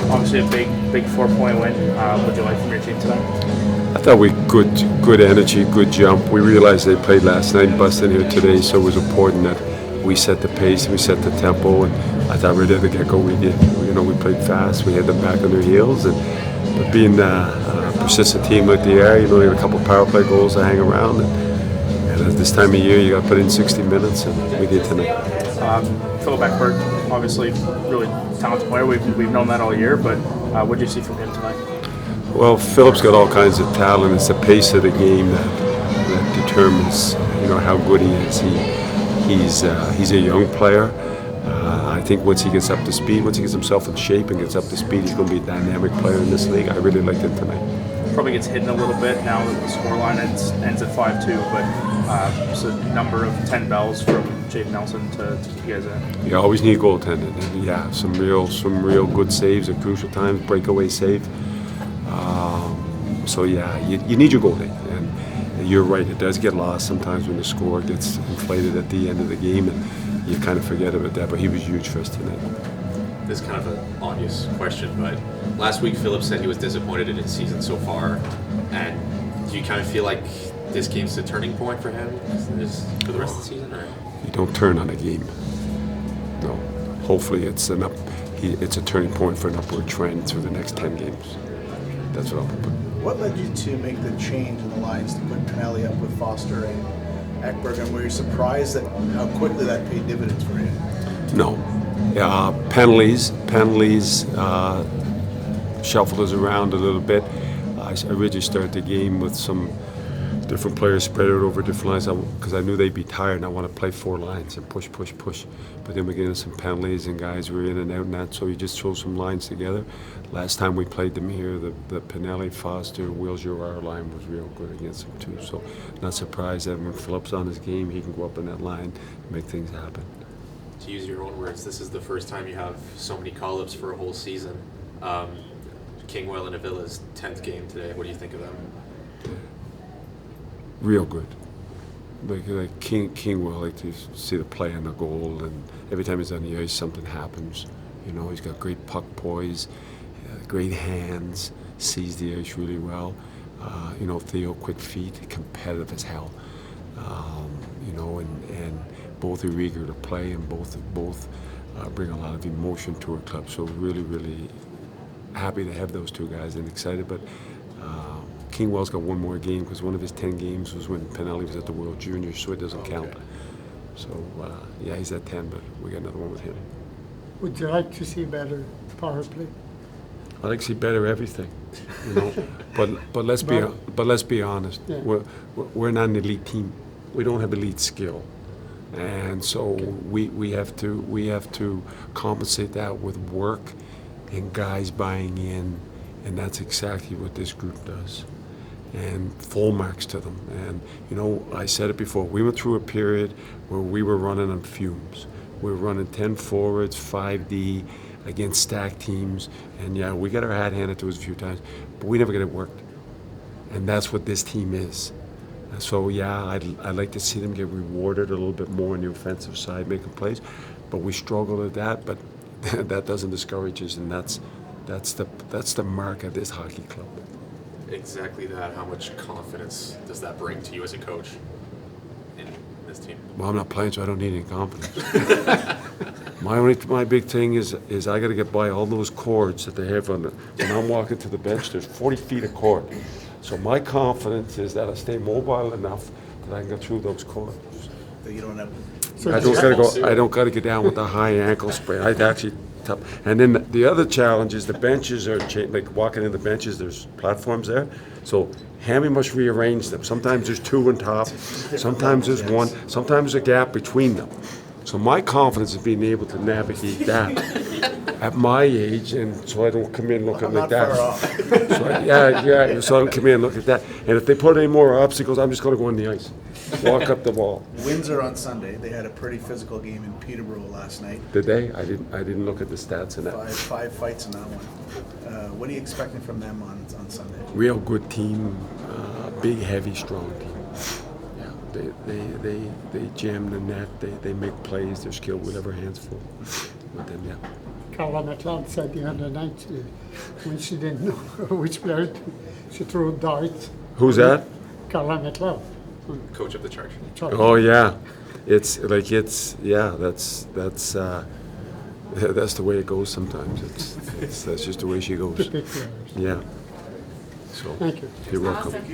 Obviously a big 4-point win. What do you like from your team tonight? I thought we good energy, good jump. We realized they played last night, busted here today, so it was important that we set the pace, we set the tempo, and I thought right at the get-go we did. We played fast, we had them back on their heels, and but being a persistent team like they are, they had a couple power play goals to hang around, and at this time of year you got to put in 60 minutes, and we did tonight. Philip Ekberg, obviously really talented player. We've known that all year, but what did you see from him tonight? Well, Philip's got all kinds of talent. It's the pace of the game that determines, how good he is. He's a young player. I think once he gets up to speed, once he gets himself in shape and gets up to speed, he's going to be a dynamic player in this league. I really liked him tonight. Probably gets hidden a little bit now that the scoreline ends at 5-2, but just a number of 10 bells from Jake Nelson to keep you guys in. You always need goaltending, and some real good saves at crucial times, breakaway save. You need your goalie, and you're right. It does get lost sometimes when the score gets inflated at the end of the game, and you kind of forget about that. But he was huge for us tonight. This is kind of an obvious question, but last week Philip said he was disappointed in his season so far, and do you kind of feel like this game's a turning point for him for the rest of the season? Or? You don't turn on a game. No. Hopefully it's a turning point for an upward trend through the next 10 games. That's what I'm hoping. What led you to make the change in the lines to put Pinelli up with Foster and Ekberg, and were you surprised at how quickly that paid dividends for you? No. Penalties shuffled us around a little bit. I originally started the game with some different players spread out over different lines because I knew they'd be tired and I want to play 4 lines and push. But then we get into some penalties and guys were in and out and that, so you just throw some lines together. Last time we played them here, the Pinelli, Foster, Will Girard line was real good against them too. So not surprised that when Philip's on his game, he can go up in that line and make things happen. To use your own words, this is the first time you have so many call-ups for a whole season. Kingwell and Avila's 10th game today. What do you think of them? Real good. Like Kingwell, I like to see the play on the goal, and every time he's on the ice, something happens. He's got great puck poise, great hands, sees the ice really well. Theo, quick feet, competitive as hell. And both are eager to play, and both bring a lot of emotion to our club. So really, really happy to have those two guys and excited. But Kingwell's got one more game because one of his 10 games was when Pinelli was at the World Juniors, so it doesn't count. So, he's at 10, but we got another one with him. Would you like to see better power play? I'd like to see better everything, But let's be honest. Yeah. We're not an elite team. We don't have elite skill, and so we have to compensate that with work and guys buying in, and that's exactly what this group does. And full marks to them. And I said it before. We went through a period where we were running on fumes. We were running 10 forwards, 5D against stacked teams, and we got our hat handed to us a few times, but we never got it worked. And that's what this team is. So I'd like to see them get rewarded a little bit more on the offensive side, making plays, but we struggle at that. But that doesn't discourage us, and that's the mark of this hockey club. Exactly that. How much confidence does that bring to you as a coach in this team? Well, I'm not playing, so I don't need any confidence. My big thing is I got to get by all those cords that they have when I'm walking to the bench. There's 40 feet of cord, so my confidence is that I stay mobile enough that I can get through those cords. That you don't have. So I don't got to get down with the high ankle sprain. I actually. And then the other challenge is the benches are like walking in the benches. There's platforms there, so Hammy must rearrange them. Sometimes there's 2 on top, sometimes there's 1, sometimes there's a gap between them. So my confidence is being able to navigate that at my age, and so I don't come in looking like that. So I don't come in and look at that. And if they put any more obstacles, I'm just going to go on the ice, walk up the wall. Windsor on Sunday. They had a pretty physical game in Peterborough last night. Did they? I didn't look at the stats in that. Five fights in that one. What are you expecting from them on Sunday? Real good team, big, heavy, strong team. They jam the net. They make plays. They're skilled with their hands full. With them, Carla McLeod said the other night when she didn't know which player she threw darts. Who's that? Carla McLeod. Coach of the Charge. Oh yeah, it's yeah. That's that's the way it goes sometimes. That's just the way she goes. To pick players. Yeah. So Thank you. you're welcome. Awesome.